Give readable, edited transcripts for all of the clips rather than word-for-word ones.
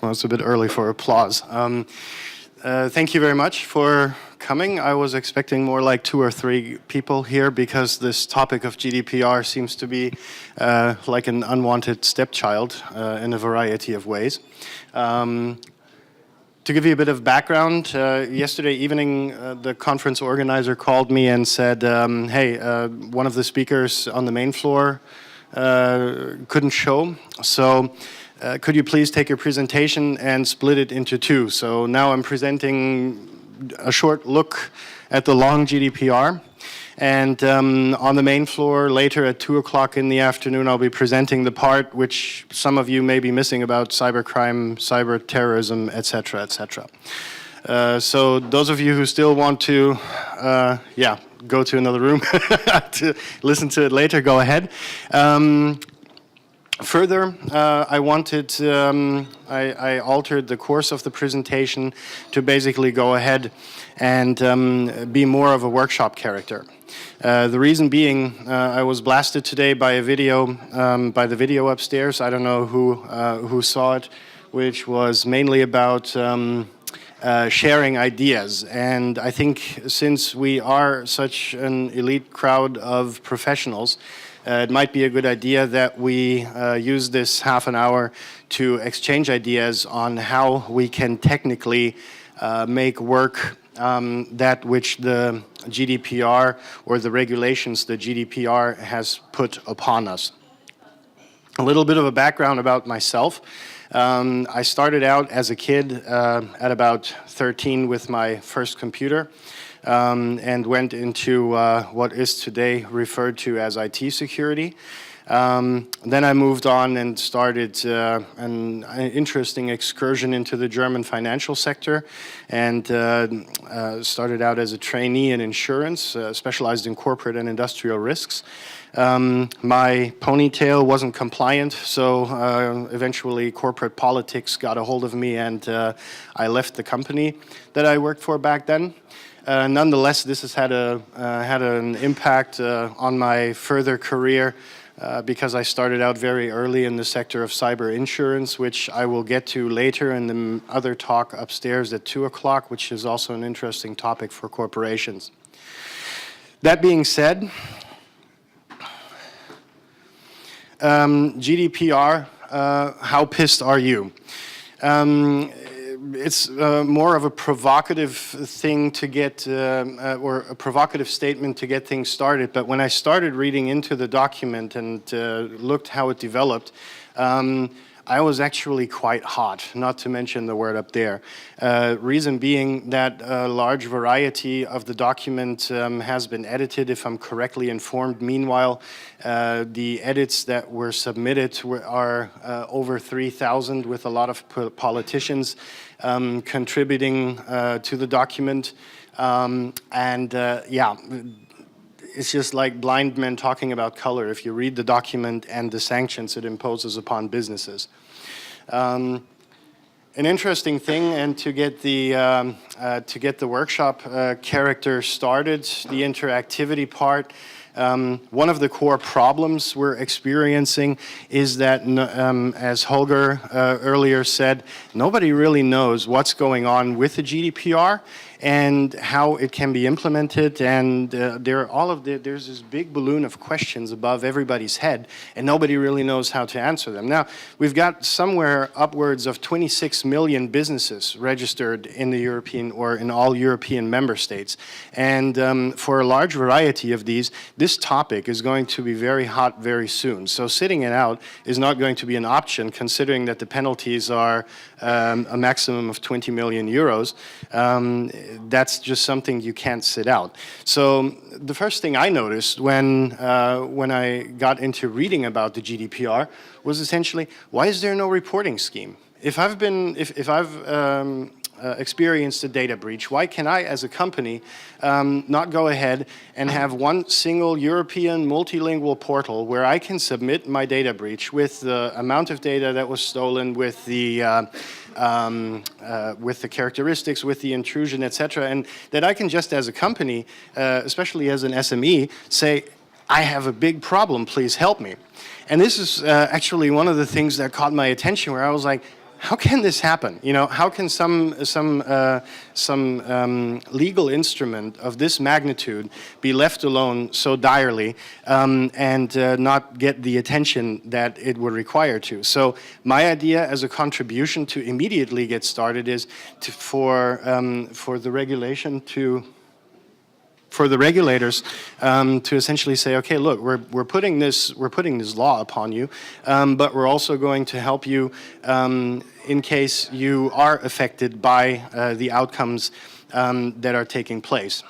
Well, it's a bit early for applause. Thank you very much for coming. I was expecting more like 2 or 3 people here because this topic of GDPR seems to be like an unwanted stepchild in a variety of ways. To give you a bit of background, yesterday evening the conference organizer called me and said, hey, one of the speakers on the main floor couldn't show, so could you please take your presentation and split it into 2? So now I'm presenting a short look at the long GDPR, and on the main floor later at 2 o'clock in the afternoon I'll be presenting the part which some of you may be missing about cybercrime, cyber terrorism, etc., etc. So those of you who still want to go to another room to listen to it later, go ahead. Further, I altered the course of the presentation to basically go ahead and be more of a workshop character. The reason being, I was blasted today by a video, by the video upstairs. I don't know who saw it, which was mainly about sharing ideas. And I think since we are such an elite crowd of professionals, it might be a good idea that we use this half an hour to exchange ideas on how we can technically make work that which the GDPR or the regulations the GDPR has put upon us. A little bit of a background about myself. I started out as a kid at about 13 with my first computer. And went into what is today referred to as IT security. Then I moved on and started an interesting excursion into the German financial sector, and started out as a trainee in insurance, specialized in corporate and industrial risks. My ponytail wasn't compliant, so eventually corporate politics got a hold of me, and I left the company that I worked for back then. Nonetheless, this has had an impact on my further career because I started out very early in the sector of cyber insurance, which I will get to later in the other talk upstairs at 2 o'clock, which is also an interesting topic for corporations. That being said, GDPR, how pissed are you? It's more of a provocative thing to get, or a provocative statement to get things started. But when I started reading into the document and looked how it developed, I was actually quite hot, not to mention the word up there. Reason being that a large variety of the document has been edited, if I'm correctly informed. Meanwhile, the edits that were submitted are over 3,000, with a lot of politicians contributing to the document. Yeah, it's just like blind men talking about color if you read the document and the sanctions it imposes upon businesses. An interesting thing, and to get the workshop character started, the interactivity part. One of the core problems we're experiencing is that, as Holger earlier said, nobody really knows what's going on with the GDPR and how it can be implemented, and there's this big balloon of questions above everybody's head, and nobody really knows how to answer them. Now, we've got somewhere upwards of 26 million businesses registered in the European, or in all European member states, and for a large variety of these, this topic is going to be very hot very soon. So sitting it out is not going to be an option, considering that the penalties are a maximum of 20 million euros. That's just something you can't sit out. So the first thing I noticed when I got into reading about the GDPR was essentially, why is there no reporting scheme? If I've experienced a data breach, why can I, as a company, not go ahead and have one single European multilingual portal where I can submit my data breach with the amount of data that was stolen, with the characteristics, with the intrusion, etc., and that I can just, as a company, especially as an SME, say, I have a big problem, please help me. And this is actually one of the things that caught my attention, where I was like, how can this happen? You know, how can some legal instrument of this magnitude be left alone so direly and not get the attention that it would require to? So my idea as a contribution to immediately get started is for the regulation to. For the regulators to essentially say, okay, look, we're putting this law upon you, but we're also going to help you in case you are affected by the outcomes that are taking place.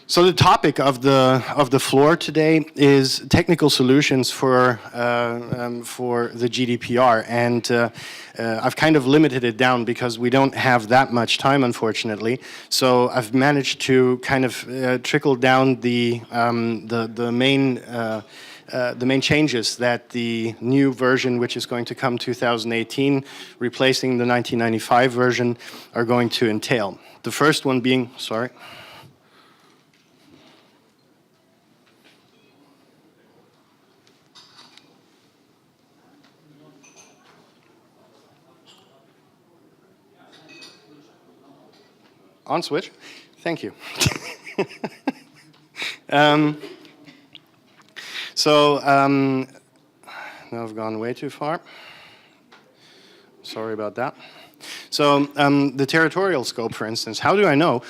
So the topic of the floor today is technical solutions for the GDPR, and I've kind of limited it down because we don't have that much time, unfortunately. So I've managed to kind of trickle down the main changes that the new version, which is going to come 2018, replacing the 1995 version, are going to entail. The first one being, sorry. On switch. Thank you. Now I've gone way too far. Sorry about that. So the territorial scope, for instance, how do I know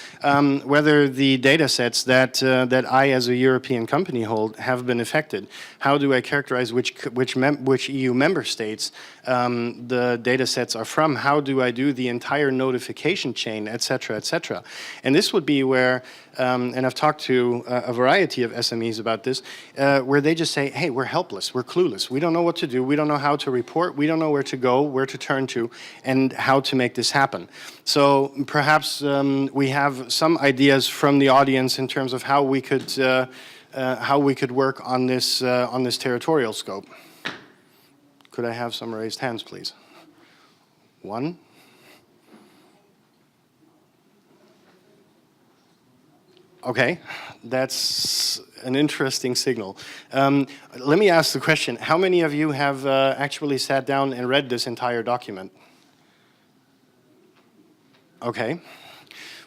whether the data sets that I, as a European company, hold have been affected? How do I characterize which EU member states the data sets are from? How do I do the entire notification chain, et cetera, et cetera? And this would be where, and I've talked to a variety of SMEs about this, where they just say, hey, we're helpless, we're clueless, we don't know what to do, we don't know how to report, we don't know where to go, where to turn to, and how to make this happen. So perhaps we have some ideas from the audience in terms of how we could work on this territorial scope. Could I have some raised hands, please? One. Okay, that's an interesting signal. Let me ask the question, how many of you have actually sat down and read this entire document? Okay.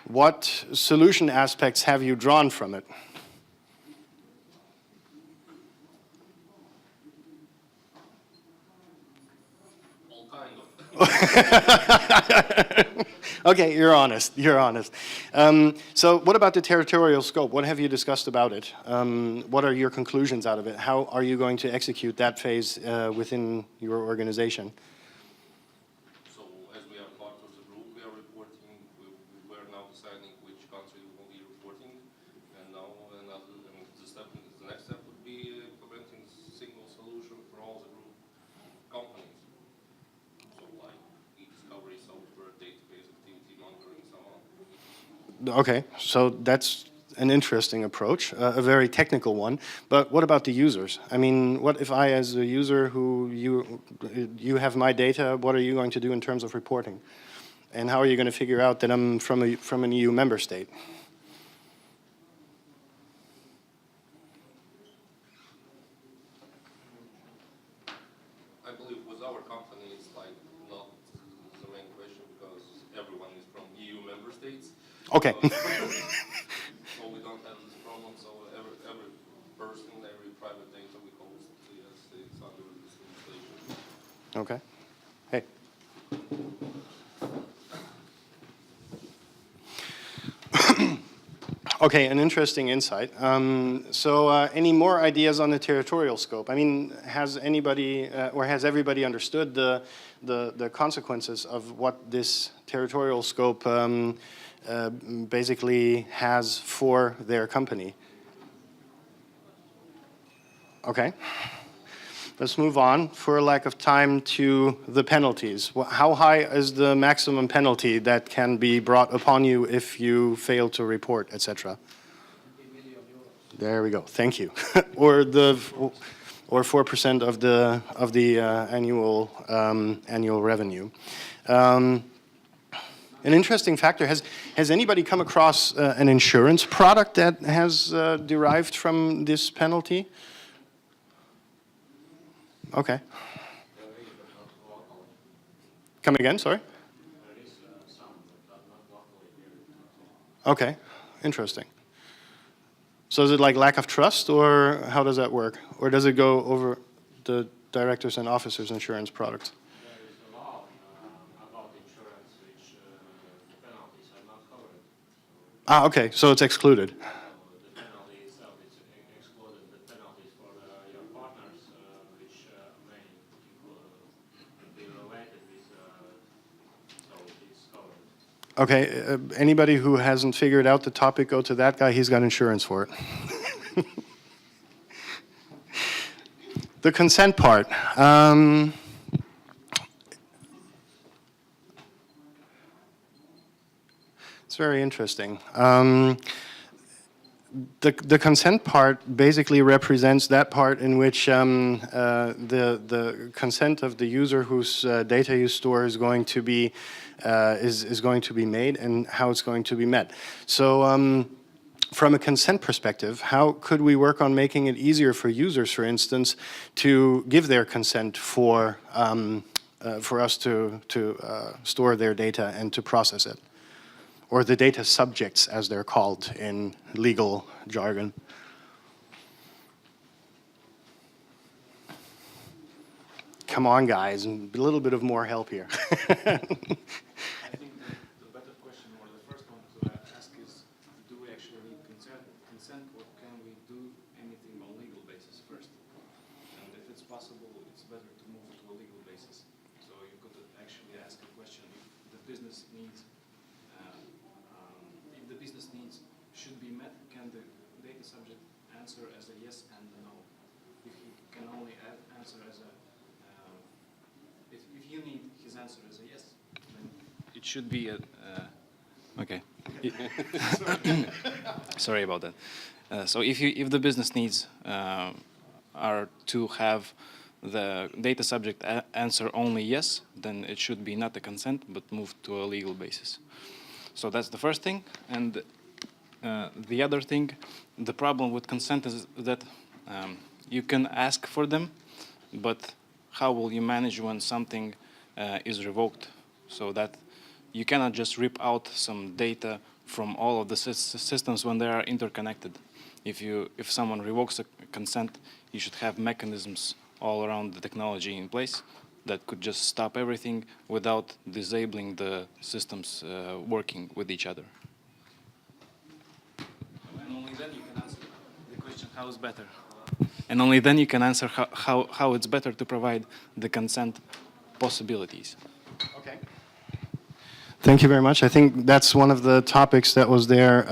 What solution aspects have you drawn from it? All kind of. Okay, you're honest. You're honest. So what about the territorial scope? What have you discussed about it? What are your conclusions out of it? How are you going to execute that phase within your organization? So as we are part of the group, we are reporting. We are now deciding which country we will be reporting. And now the next step would be implementing a single solution for all the group companies. So like e-discovery software, database activity monitoring, so on. Okay, so that's an interesting approach, a very technical one. But what about the users? I mean, what if I, as a user who you have my data, what are you going to do in terms of reporting? And how are you going to figure out that I'm from an EU member state? I believe with our company, it's like not the main question because everyone is from EU member states. Okay. So we don't have this problem. So every person, every private data we host, yes, it's under this legislation. Okay. Hey. Okay, an interesting insight. So any more ideas on the territorial scope? I mean, has anybody or has everybody understood the consequences of what this territorial scope basically has for their company? Okay. Let's move on, for lack of time, to the penalties. How high is the maximum penalty that can be brought upon you if you fail to report, etc.? There we go. Thank you. or 4% of the annual revenue. An interesting factor. Has anybody come across an insurance product that has derived from this penalty? Okay. Come again, sorry? There is some, but not locally here. Okay, interesting. So is it like lack of trust, or how does that work? Or does it go over the directors and officers insurance product? There is a law about insurance which the penalties are not covered. Ah, okay, so it's excluded. So the penalty itself is excluded. The penalties for your partners, which may be related with, so it's covered. Okay, anybody who hasn't figured out the topic, go to that guy. He's got insurance for it. The consent part. It's very interesting. The consent part basically represents that part in which the consent of the user whose data you store is going to be going to be made, and how it's going to be met. So from a consent perspective, how could we work on making it easier for users, for instance, to give their consent for us to store their data and to process it? Or the data subjects, as they're called in legal jargon. Come on, guys, and a little bit of more help here. I think the better question, or the first one to ask, is: do we actually need consent, or can we do anything on legal basis first? And if it's possible, it's better to move to a legal basis. So you could actually ask a question: if the business needs should be met, can the data subject answer as a yes and a no? If he can only answer as a if you need his answer as a yes, then it should be a okay. Sorry about that. So if the business needs are to have the data subject answer only yes, then it should be not a consent but moved to a legal basis. So that's the first thing. And the other thing, the problem with consent is that you can ask for them, but how will you manage when something is revoked? So that you cannot just rip out some data from all of the systems when they are interconnected. If someone revokes a consent, you should have mechanisms all around the technology in place that could just stop everything without disabling the systems working with each other. And only then you can answer the question, how is better? And only then you can answer how it's better to provide the consent possibilities. Okay. Thank you very much. I think that's one of the topics that was there.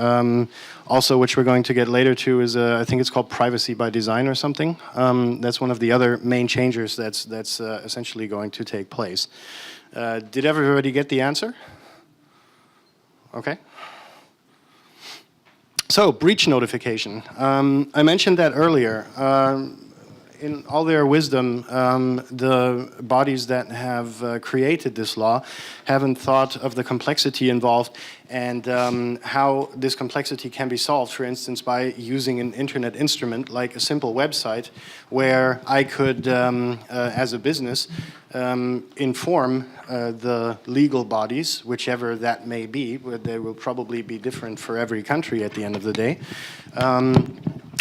Also, which we're going to get later to, is I think it's called privacy by design or something. That's one of the other main changes that's essentially going to take place. Did everybody get the answer? Okay. So, breach notification. I mentioned that earlier. In all their wisdom, the bodies that have created this law haven't thought of the complexity involved and how this complexity can be solved, for instance, by using an internet instrument like a simple website where I could, as a business, inform the legal bodies, whichever that may be, but they will probably be different for every country at the end of the day.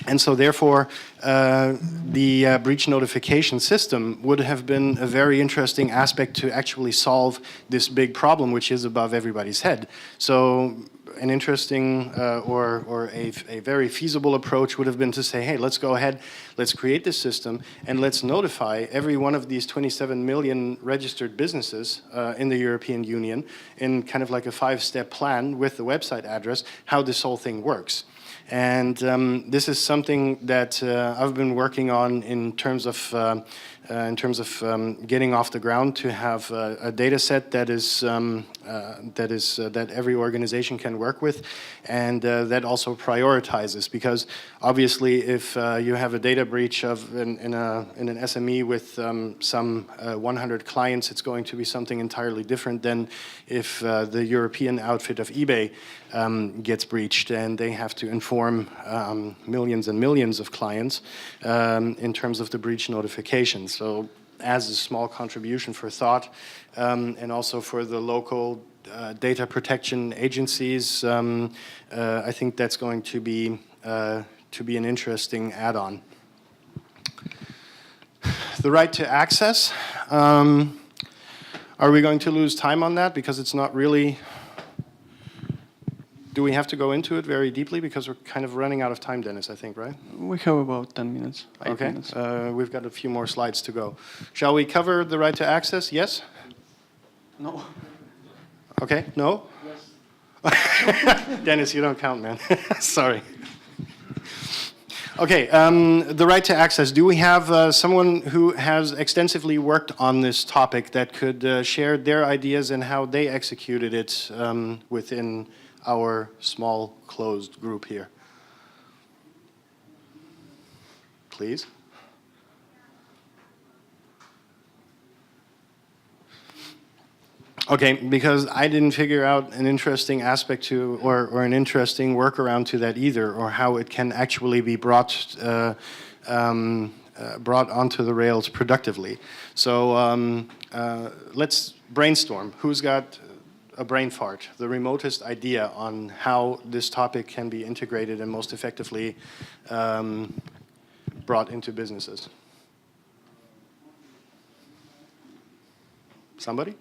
And so therefore, the breach notification system would have been a very interesting aspect to actually solve this big problem, which is above everybody's head. So an interesting or a very feasible approach would have been to say, hey, let's go ahead, let's create this system, and let's notify every one of these 27 million registered businesses in the European Union in kind of like a 5-step plan with the website address, how this whole thing works. And this is something that I've been working on in terms of getting off the ground to have a data set that every organization can work with, and that also prioritizes. Because obviously, if you have a data breach of in an SME with some 100 clients, it's going to be something entirely different than if the European outfit of eBay gets breached and they have to inform millions and millions of clients in terms of the breach notification. So as a small contribution for thought, and also for the local data protection agencies. I think that's going to be an interesting add-on. The right to access. Are we going to lose time on that? Because it's not really... Do we have to go into it very deeply? Because we're kind of running out of time, Dennis, I think, right? We have about 10 minutes. 8 Okay. minutes. We've got a few more slides to go. Shall we cover the right to access? Yes? No. Okay. No? Yes. Dennis, you don't count, man. Sorry. Okay, the right to access. Do we have someone who has extensively worked on this topic that could share their ideas and how they executed it within our small closed group here? Please. Okay, because I didn't figure out an interesting aspect to, or an interesting workaround to that either, or how it can actually be brought onto the rails productively. So let's brainstorm. Who's got a brain fart, the remotest idea on how this topic can be integrated and most effectively brought into businesses? Somebody?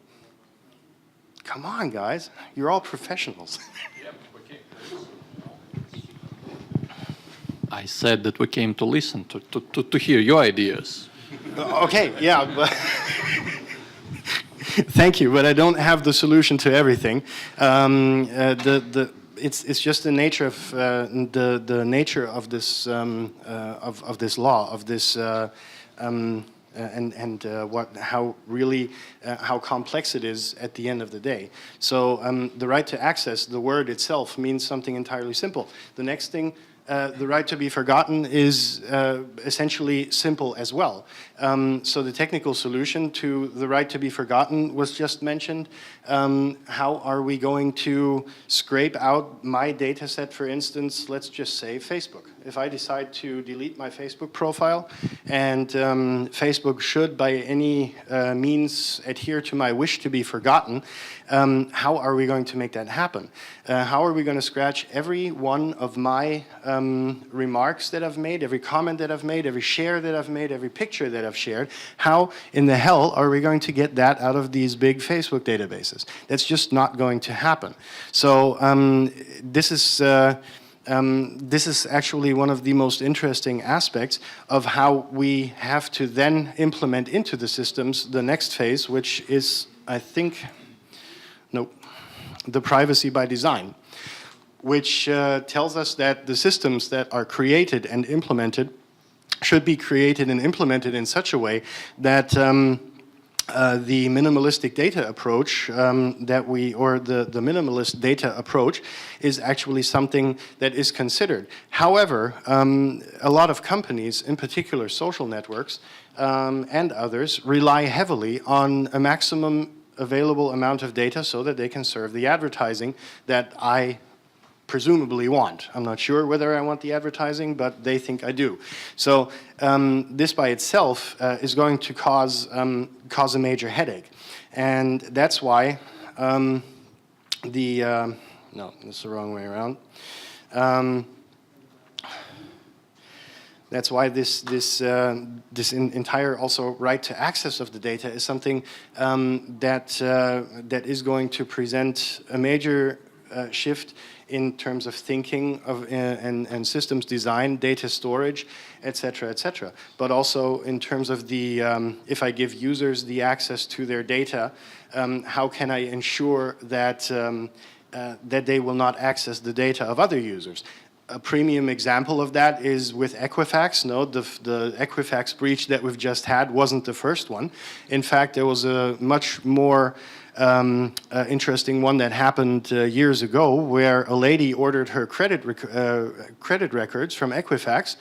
Come on, guys. You're all professionals. I said that we came to listen, to hear your ideas. Okay, yeah, but thank you, but I don't have the solution to everything. It's just the nature of the nature of this of this law, of this how complex it is at the end of the day. So the right to access, the word itself means something entirely simple. The next thing, the right to be forgotten, is essentially simple as well. So the technical solution to the right to be forgotten was just mentioned. How are we going to scrape out my data set, for instance, let's just say Facebook. If I decide to delete my Facebook profile, and Facebook should by any means adhere to my wish to be forgotten, how are we going to make that happen? How are we going to scratch every one of my remarks that I've made, every comment that I've made, every share that I've made, every picture that I've shared? How in the hell are we going to get that out of these big Facebook databases? That's just not going to happen. So this is actually one of the most interesting aspects of how we have to then implement into the systems the next phase, which is, I think, the privacy by design, which tells us that the systems that are created and implemented should be created and implemented in such a way that the minimalistic data approach the minimalist data approach is actually something that is considered. However, a lot of companies, in particular social networks and others, rely heavily on a maximum available amount of data so that they can serve the advertising that I presumably want. I'm not sure whether I want the advertising, but they think I do. So this by itself is going to cause a major headache. And that's why no, that's the wrong way around. That's why this entire also right to access of the data is something that is going to present a major shift in terms of thinking of and systems design, data storage, etc., but also in terms of the if I give users the access to their data, how can I ensure that that they will not access the data of other users? A premium example of that is with Equifax. No, the Equifax breach that we've just had wasn't the first one. In fact, there was a much more interesting one that happened years ago, where a lady ordered her credit records from Equifax.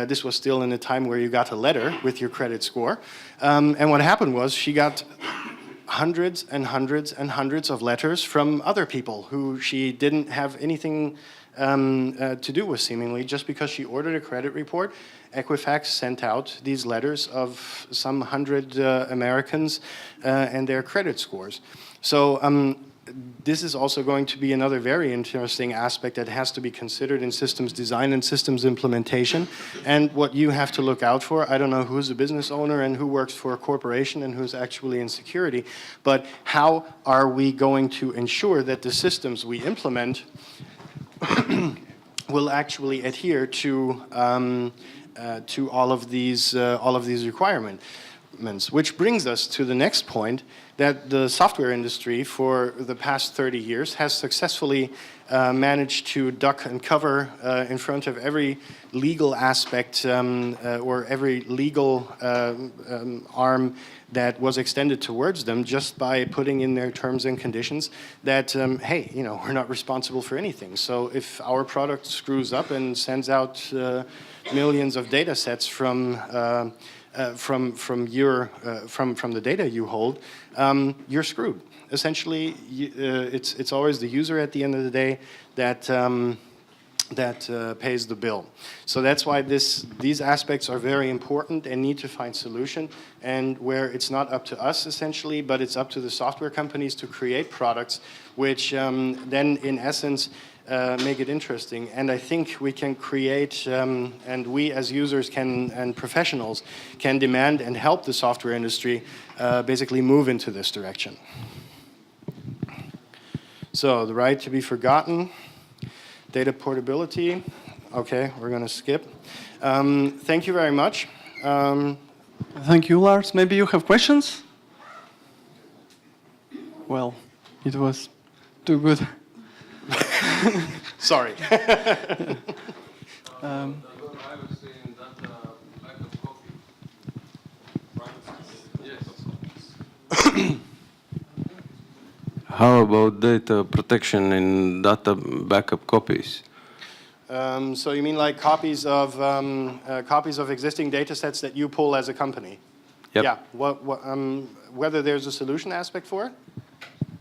This was still in a time where you got a letter with your credit score. And what happened was she got hundreds and hundreds and hundreds of letters from other people who she didn't have anything to do with, seemingly, just because she ordered a credit report. Equifax sent out these letters of some 100 Americans and their credit scores. So this is also going to be another very interesting aspect that has to be considered in systems design and systems implementation. And what you have to look out for, I don't know who's a business owner and who works for a corporation and who's actually in security, but how are we going to ensure that the systems we implement will actually adhere to all of these requirements, which brings us to the next point, that the software industry for the past 30 years has successfully managed to duck and cover in front of every legal aspect or every legal arm that was extended towards them, just by putting in their terms and conditions that, hey, you know, we're not responsible for anything. So if our product screws up and sends out millions of data sets from the data you hold, you're screwed. Essentially, it's always the user at the end of the day that pays the bill. So that's why these aspects are very important and need to find solution, and where it's not up to us essentially, but it's up to the software companies to create products which then in essence make it interesting. And I think we can create, and we as users and professionals can demand and help the software industry basically move into this direction. So the right to be forgotten, data portability. Okay, we're going to skip. Thank you very much. Thank you, Lars. Maybe you have questions? Well, it was too good. Sorry. How about data protection in data backup copies? So you mean like copies of existing data sets that you pull as a company? Yep. Yeah. Whether there's a solution aspect for it?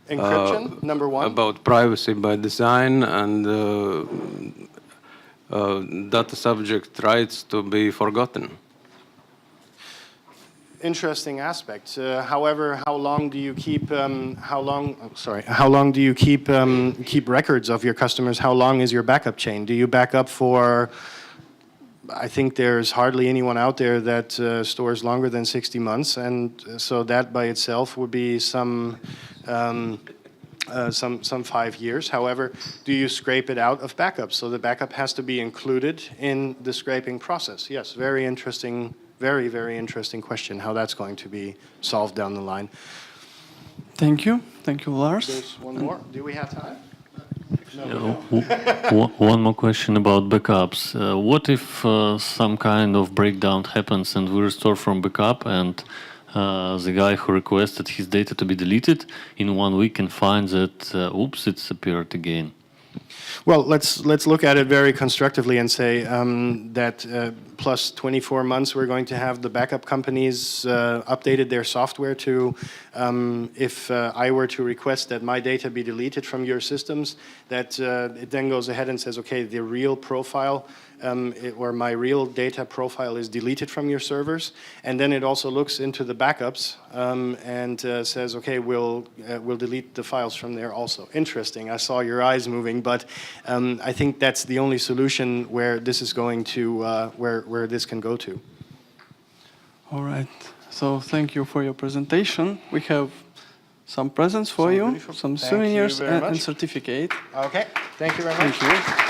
Encryption, number one. About privacy by design and data subject rights to be forgotten. Interesting aspect. However, how long do you keep? How long do you keep records of your customers? How long is your backup chain? Do you back up for? I think there's hardly anyone out there that stores longer than 60 months, and so that by itself would be some 5 years. However, do you scrape it out of backup? So the backup has to be included in the scraping process. Yes, very interesting. Very, very interesting question, how that's going to be solved down the line. Thank you. Thank you, Lars. There's one more. Do we have time? One more question about backups. What if some kind of breakdown happens and we restore from backup, and the guy who requested his data to be deleted in 1 week can find that, oops, it's appeared again? Well, let's look at it very constructively and say that plus 24 months we're going to have the backup companies updated their software to, if I were to request that my data be deleted from your systems, that it then goes ahead and says, okay, the real profile or my real data profile is deleted from your servers, and then it also looks into the backups and says, okay, we'll delete the files from there also. Interesting. I saw your eyes moving, but I think that's the only solution where this is going to where this can go to. All right. So thank you for your presentation. We have some presents for you, some souvenirs and certificate. Okay. Thank you very much. Thank you.